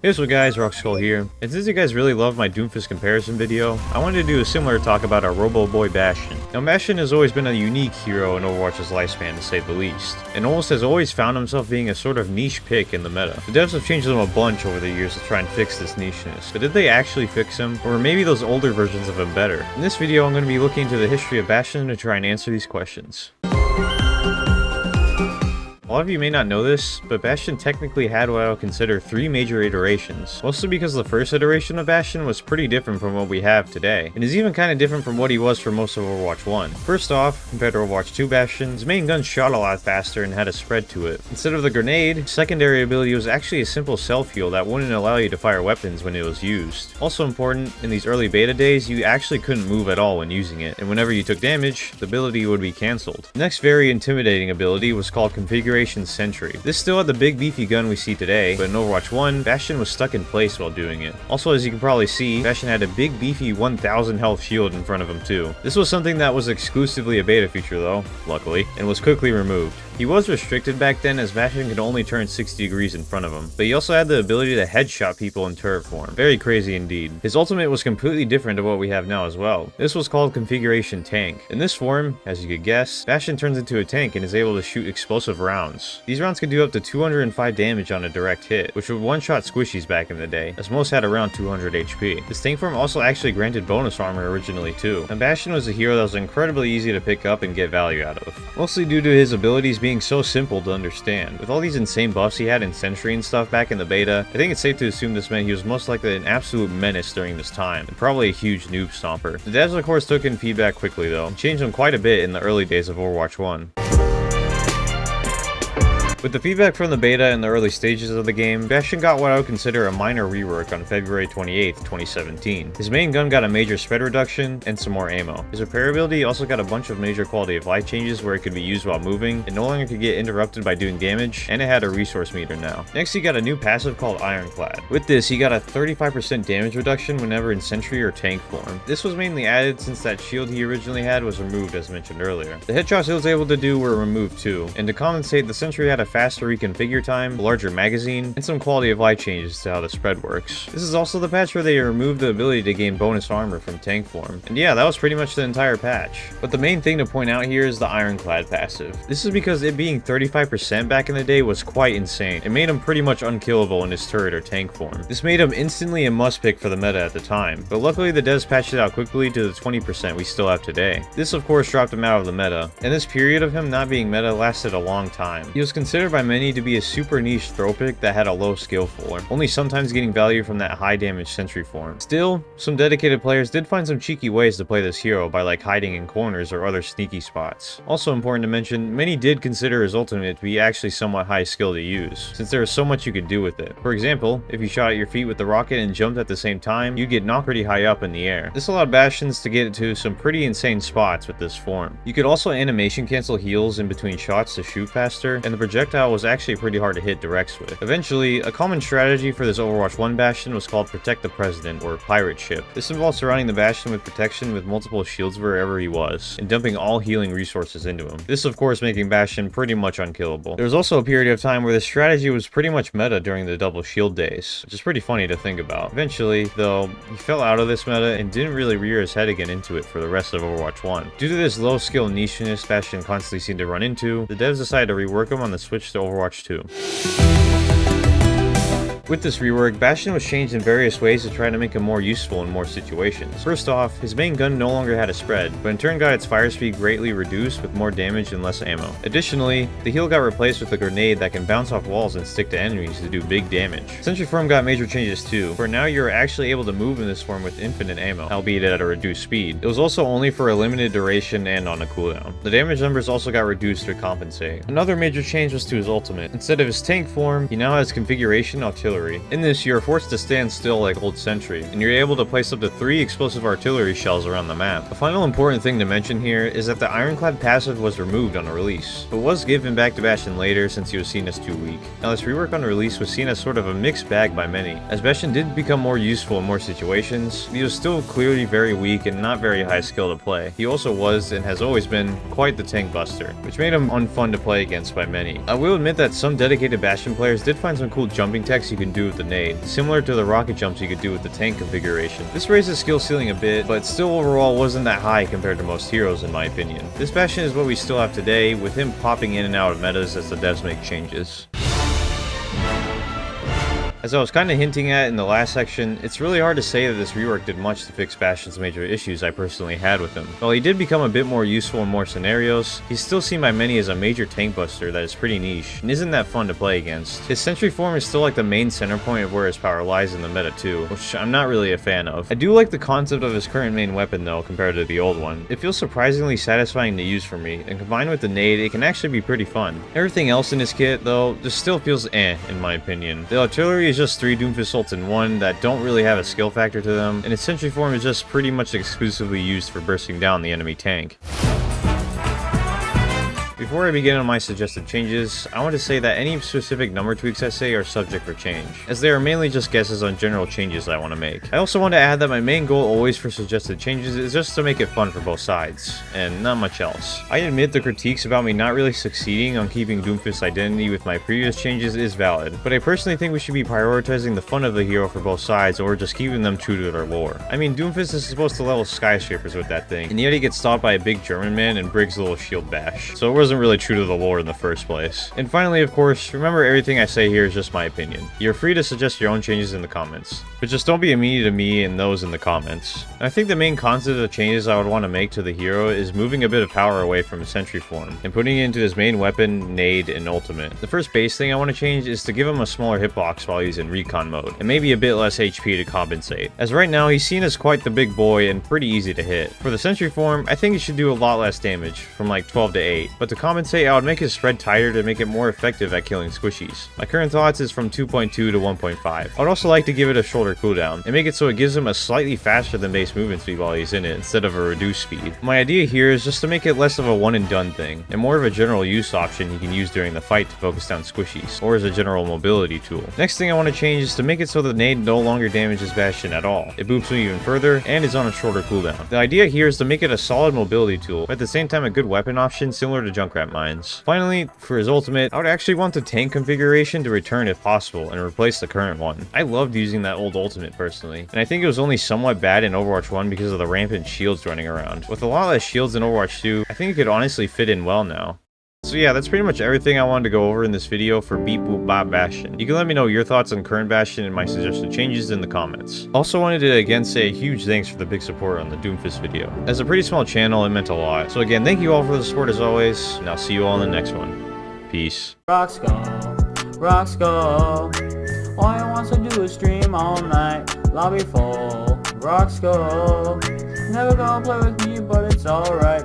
Hey, so guys, Rockskull here, and since you guys really loved my Doomfist comparison video, I wanted to do a similar talk about our Robo Boy Bastion. Now, Bastion has always been a unique hero in Overwatch's lifespan, to say the least, and almost has always found himself being a sort of niche pick in the meta. The devs have changed him a bunch over the years to try and fix this nicheness, but did they actually fix him, or were maybe those older versions of him better? In this video, I'm going to be looking into the history of Bastion to try and answer these questions. A lot of you may not know this, but Bastion technically had what I would consider 3 major iterations, mostly because the first iteration of Bastion was pretty different from what we have today, and is even kind of different from what he was for most of Overwatch 1. First off, compared to Overwatch 2 Bastion, his main gun shot a lot faster and had a spread to it. Instead of the grenade, his secondary ability was actually a simple self-heal that wouldn't allow you to fire weapons when it was used. Also important, in these early beta days, you actually couldn't move at all when using it, and whenever you took damage, the ability would be cancelled. The next very intimidating ability was called Configuration Sentry. This still had the big beefy gun we see today, but in Overwatch 1, Bastion was stuck in place while doing it. Also, as you can probably see, Bastion had a big beefy 1000 health shield in front of him too. This was something that was exclusively a beta feature though, luckily, and was quickly removed. He was restricted back then as Bastion could only turn 60 degrees in front of him, but he also had the ability to headshot people in turret form. Very crazy indeed. His ultimate was completely different to what we have now as well. This was called Configuration Tank. In this form, as you could guess, Bastion turns into a tank and is able to shoot explosive rounds. These rounds could do up to 205 damage on a direct hit, which would one-shot squishies back in the day, as most had around 200 HP. This tank form also actually granted bonus armor originally too, and Bastion was a hero that was incredibly easy to pick up and get value out of, mostly due to his abilities being so simple to understand. With all these insane buffs he had in Sentry and stuff back in the beta, I think it's safe to assume this meant he was most likely an absolute menace during this time, and probably a huge noob stomper. The devs of course took in feedback quickly though, and changed him quite a bit in the early days of Overwatch 1. With the feedback from the beta and the early stages of the game, Bastion got what I would consider a minor rework on February 28th, 2017. His main gun got a major spread reduction and some more ammo. His repair ability also got a bunch of major quality of life changes where it could be used while moving, it no longer could get interrupted by doing damage, and it had a resource meter now. Next he got a new passive called Ironclad. With this he got a 35% damage reduction whenever in Sentry or Tank form. This was mainly added since that shield he originally had was removed as mentioned earlier. The headshots he was able to do were removed too, and to compensate, the Sentry had a faster reconfigure time, a larger magazine, and some quality of life changes to how the spread works. This is also the patch where they removed the ability to gain bonus armor from tank form. And yeah, that was pretty much the entire patch. But the main thing to point out here is the Ironclad passive. This is because it being 35% back in the day was quite insane. It made him pretty much unkillable in his turret or tank form. This made him instantly a must pick for the meta at the time, but luckily the devs patched it out quickly to the 20% we still have today. This of course dropped him out of the meta, and this period of him not being meta lasted a long time. He was considered by many to be a super niche throw pick that had a low skill floor, only sometimes getting value from that high damage Sentry form. Still, some dedicated players did find some cheeky ways to play this hero by like hiding in corners or other sneaky spots. Also important to mention, many did consider his ultimate to be actually somewhat high skill to use, since there was so much you could do with it. For example, if you shot at your feet with the rocket and jumped at the same time, you'd get knocked pretty high up in the air. This allowed Bastions to get to some pretty insane spots with this form. You could also animation cancel heals in between shots to shoot faster, and the projectile was actually pretty hard to hit directs with. Eventually, a common strategy for this Overwatch 1 Bastion was called Protect the President, or Pirate Ship. This involved surrounding the Bastion with protection with multiple shields wherever he was, and dumping all healing resources into him. This of course making Bastion pretty much unkillable. There was also a period of time where this strategy was pretty much meta during the double shield days, which is pretty funny to think about. Eventually, though, he fell out of this meta and didn't really rear his head again into it for the rest of Overwatch 1. Due to this low skill nicheness Bastion constantly seemed to run into, the devs decided to rework him on the switch to Overwatch 2. With this rework, Bastion was changed in various ways to try to make him more useful in more situations. First off, his main gun no longer had a spread, but in turn got its fire speed greatly reduced with more damage and less ammo. Additionally, the heal got replaced with a grenade that can bounce off walls and stick to enemies to do big damage. Sentry form got major changes too, for now you're actually able to move in this form with infinite ammo, albeit at a reduced speed. It was also only for a limited duration and on a cooldown. The damage numbers also got reduced to compensate. Another major change was to his ultimate. Instead of his tank form, he now has configuration artillery. In this, you are forced to stand still like old Sentry, and you're able to place up to 3 explosive artillery shells around the map. A final important thing to mention here is that the Ironclad passive was removed on release, but was given back to Bastion later since he was seen as too weak. Now this rework on release was seen as sort of a mixed bag by many, as Bastion did become more useful in more situations, but he was still clearly very weak and not very high skill to play. He also was, and has always been, quite the tank buster, which made him unfun to play against by many. I will admit that some dedicated Bastion players did find some cool jumping techs you could can do with the nade, similar to the rocket jumps you could do with the tank configuration. This raised his skill ceiling a bit, but still overall wasn't that high compared to most heroes in my opinion. This Bastion is what we still have today, with him popping in and out of metas as the devs make changes. As I was kind of hinting at in the last section, it's really hard to say that this rework did much to fix Bastion's major issues I personally had with him. While he did become a bit more useful in more scenarios, he's still seen by many as a major tank buster that is pretty niche, and isn't that fun to play against. His sentry form is still like the main center point of where his power lies in the meta too, which I'm not really a fan of. I do like the concept of his current main weapon though compared to the old one. It feels surprisingly satisfying to use for me, and combined with the nade, it can actually be pretty fun. Everything else in his kit though, just still feels in my opinion. The artillery is just 3 Doomfist ults in one that don't really have a skill factor to them, and its sentry form is just pretty much exclusively used for bursting down the enemy tank. Before I begin on my suggested changes, I want to say that any specific number tweaks I say are subject for change, as they are mainly just guesses on general changes I want to make. I also want to add that my main goal always for suggested changes is just to make it fun for both sides, and not much else. I admit the critiques about me not really succeeding on keeping Doomfist's identity with my previous changes is valid, but I personally think we should be prioritizing the fun of the hero for both sides or just keeping them true to their lore. I mean, Doomfist is supposed to level skyscrapers with that thing, and yet he gets stopped by a big German man and Briggs' little shield bash, so it wasn't really true to the lore in the first place. And finally, of course, remember everything I say here is just my opinion. You're free to suggest your own changes in the comments, but just don't be immediate to me and those in the comments. And I think the main concept of changes I would want to make to the hero is moving a bit of power away from his sentry form and putting it into his main weapon, nade, and ultimate. The first base thing I want to change is to give him a smaller hitbox while he's in recon mode, and maybe a bit less HP to compensate, as right now he's seen as quite the big boy and pretty easy to hit. For the sentry form, I think it should do a lot less damage, from like 12 to 8, but to compensate I would make his spread tighter to make it more effective at killing squishies. My current thoughts is from 2.2 to 1.5. I would also like to give it a shorter cooldown, and make it so it gives him a slightly faster than base movement speed while he's in it, instead of a reduced speed. My idea here is just to make it less of a one and done thing, and more of a general use option you can use during the fight to focus down squishies, or as a general mobility tool. Next thing I want to change is to make it so the nade no longer damages Bastion at all. It boops him even further, and is on a shorter cooldown. The idea here is to make it a solid mobility tool, but at the same time a good weapon option similar to Junkrat mines. Finally, for his ultimate, I would actually want the tank configuration to return if possible and replace the current one. I loved using that old ultimate personally, and I think it was only somewhat bad in Overwatch 1 because of the rampant shields running around. With a lot less shields in Overwatch 2, I think it could honestly fit in well now. So yeah, that's pretty much everything I wanted to go over in this video for Beep Boop Bop Bastion. You can let me know your thoughts on current Bastion and my suggested changes in the comments. Also wanted to again say a huge thanks for the big support on the Doomfist video. As a pretty small channel, it meant a lot. So again, thank you all for the support as always, and I'll see you all in the next one. Peace. Rock skull. All you wants to do is stream all night. Lobby full, rock skull. Never gonna play with me, but it's alright.